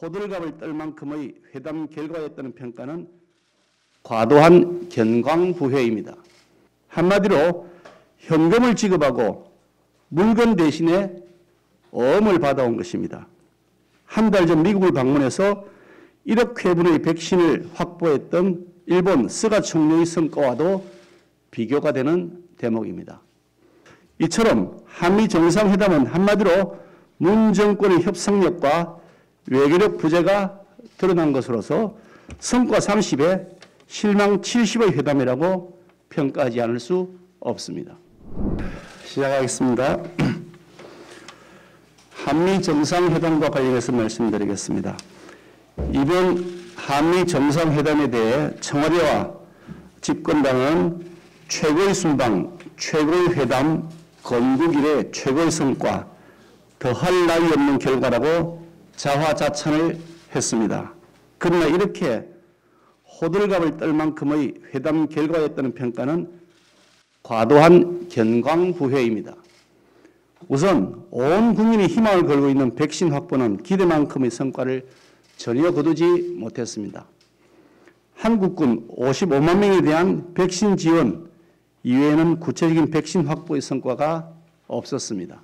호들갑을 떨 만큼의 회담 결과였다는 평가는 과도한 견광부회입니다. 한마디로 현금을 지급하고 물건 대신에 어음을 받아온 것입니다. 한 달 전 미국을 방문해서 1억 회분의 백신을 확보했던 일본 스가 총리의 성과와도 비교가 되는 대목입니다. 이처럼 한미 정상회담은 한마디로 문 정권의 협상력과 외교력 부재가 드러난 것으로서 성과 30에 실망 70의 회담이라고 평가하지 않을 수 없습니다. 시작하겠습니다. 한미 정상회담과 관련해서 말씀드리겠습니다. 이번 한미 정상회담에 대해 청와대와 집권당은 최고의 순방, 최고의 회담, 건국 이래 최고의 성과, 더할 나위 없는 결과라고 자화자찬을 했습니다. 그러나 이렇게 호들갑을 떨 만큼의 회담 결과였다는 평가는 과도한 견광부회입니다. 우선 온 국민이 희망을 걸고 있는 백신 확보는 기대만큼의 성과를 전혀 거두지 못했습니다. 한국군 55만 명에 대한 백신 지원 이외에는 구체적인 백신 확보의 성과가 없었습니다.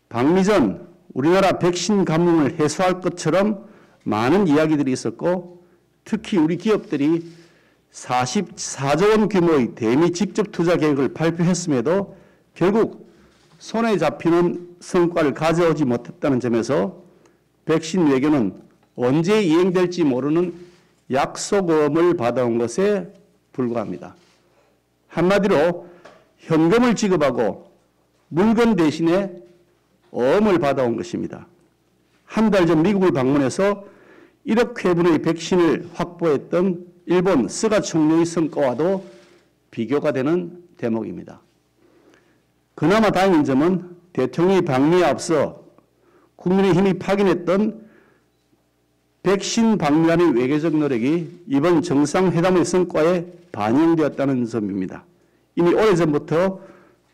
방미 전 우리나라 백신 가뭄을 해소할 것처럼 많은 이야기들이 있었고 특히 우리 기업들이 44조 원 규모의 대미 직접 투자 계획을 발표했음에도 결국 손에 잡히는 성과를 가져오지 못했다는 점에서 백신 외교는 언제 이행될지 모르는 약속음을 받아온 것에 불과합니다. 한마디로 현금을 지급하고 물건 대신에 어음을 받아온 것입니다. 한 달 전 미국을 방문해서 1억 회분의 백신을 확보했던 일본 스가 총리의 성과와도 비교가 되는 대목입니다. 그나마 다행인 점은 대통령이 방미에 앞서 국민의힘이 파견했던 백신 방미라는 외교적 노력이 이번 정상회담의 성과에 반영되었다는 점입니다. 이미 오래전부터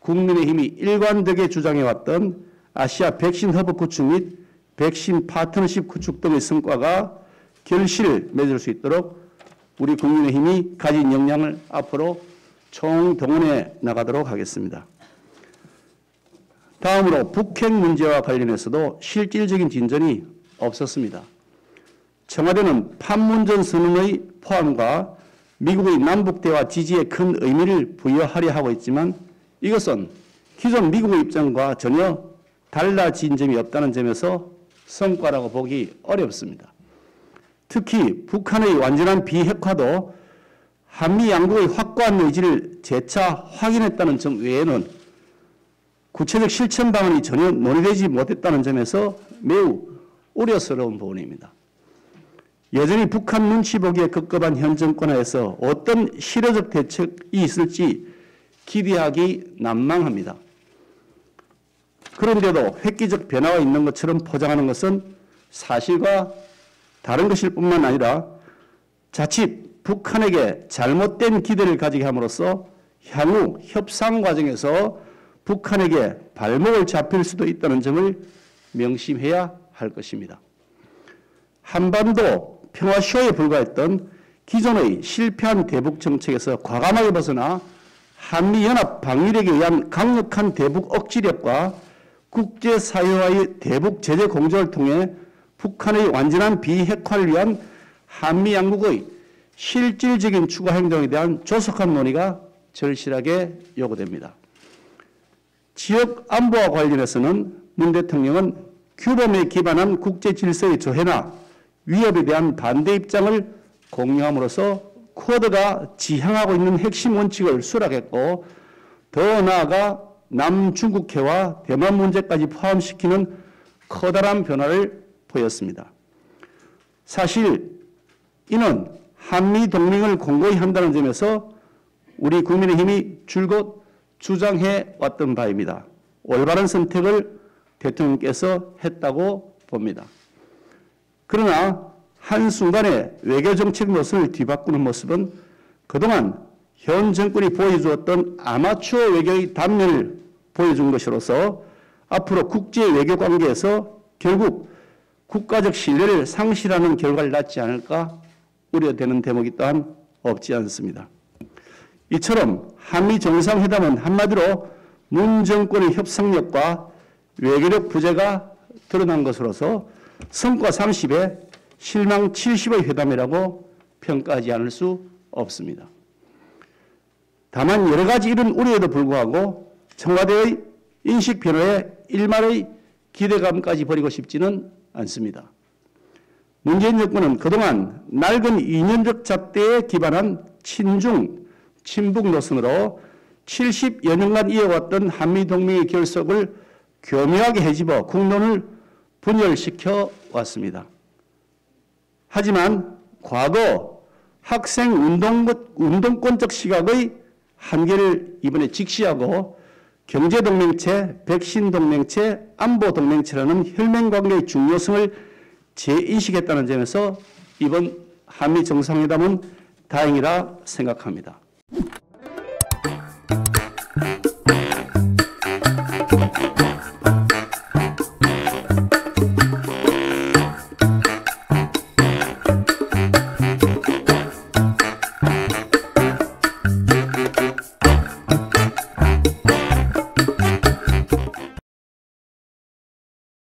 국민의힘이 일관되게 주장해왔던 아시아 백신 허브 구축 및 백신 파트너십 구축 등의 성과가 결실을 맺을 수 있도록 우리 국민의힘이 가진 역량을 앞으로 총동원해 나가도록 하겠습니다. 다음으로 북핵 문제와 관련해서도 실질적인 진전이 없었습니다. 청와대는 판문점 선언의 포함과 미국의 남북대화 지지에 큰 의미를 부여하려 하고 있지만 이것은 기존 미국의 입장과 전혀 달라진 점이 없다는 점에서 성과라고 보기 어렵습니다. 특히 북한의 완전한 비핵화도 한미 양국의 확고한 의지를 재차 확인했다는 점 외에는 구체적 실천 방안이 전혀 논의되지 못했다는 점에서 매우 우려스러운 부분입니다. 여전히 북한 눈치 보기에 급급한 현 정권하에서 어떤 실효적 대책이 있을지 기대하기 난망합니다. 그런데도 획기적 변화가 있는 것처럼 포장하는 것은 사실과 다른 것일 뿐만 아니라 자칫 북한에게 잘못된 기대를 가지게 함으로써 향후 협상 과정에서 북한에게 발목을 잡힐 수도 있다는 점을 명심해야 할 것입니다. 한반도 평화쇼에 불과했던 기존의 실패한 대북 정책에서 과감하게 벗어나 한미연합 방위력에 의한 강력한 대북 억지력과 국제사회와의 대북 제재 공조를 통해 북한의 완전한 비핵화를 위한 한미 양국의 실질적인 추가 행동에 대한 조속한 논의가 절실하게 요구됩니다. 지역 안보와 관련해서는 문 대통령은 규범에 기반한 국제 질서의 조회나 위협에 대한 반대 입장을 공유함으로써 쿼드가 지향하고 있는 핵심 원칙을 수락했고 더 나아가 남중국해와 대만 문제까지 포함시키는 커다란 변화를 보였습니다. 사실 이는 한미 동맹을 공고히 한다는 점에서 우리 국민의힘이 줄곧 주장해 왔던 바입니다. 올바른 선택을 대통령께서 했다고 봅니다. 그러나 한순간에 외교정책 노선을 뒤바꾸는 모습은 그동안 현 정권이 보여주었던 아마추어 외교의 단면을 보여준 것으로서 앞으로 국제 외교 관계에서 결국 국가적 신뢰를 상실하는 결과를 낳지 않을까 우려되는 대목이 또한 없지 않습니다. 이처럼 한미 정상회담은 한마디로 문 정권의 협상력과 외교력 부재가 드러난 것으로서 성과 30에 실망 70의 회담이라고 평가하지 않을 수 없습니다. 다만 여러 가지 이런 우려에도 불구하고 청와대의 인식 변화에 일말의 기대감까지 버리고 싶지는 않습니다. 문재인 정권은 그동안 낡은 이념적 잣대에 기반한 친중, 친북 노선으로 70여 년간 이어왔던 한미동맹의 결속을 교묘하게 헤집어 국론을 분열시켜 왔습니다. 하지만 과거 학생 운동권적 시각의 한계를 이번에 직시하고 경제동맹체, 백신동맹체, 안보동맹체라는 혈맹관계의 중요성을 재인식했다는 점에서 이번 한미 정상회담은 다행이라 생각합니다.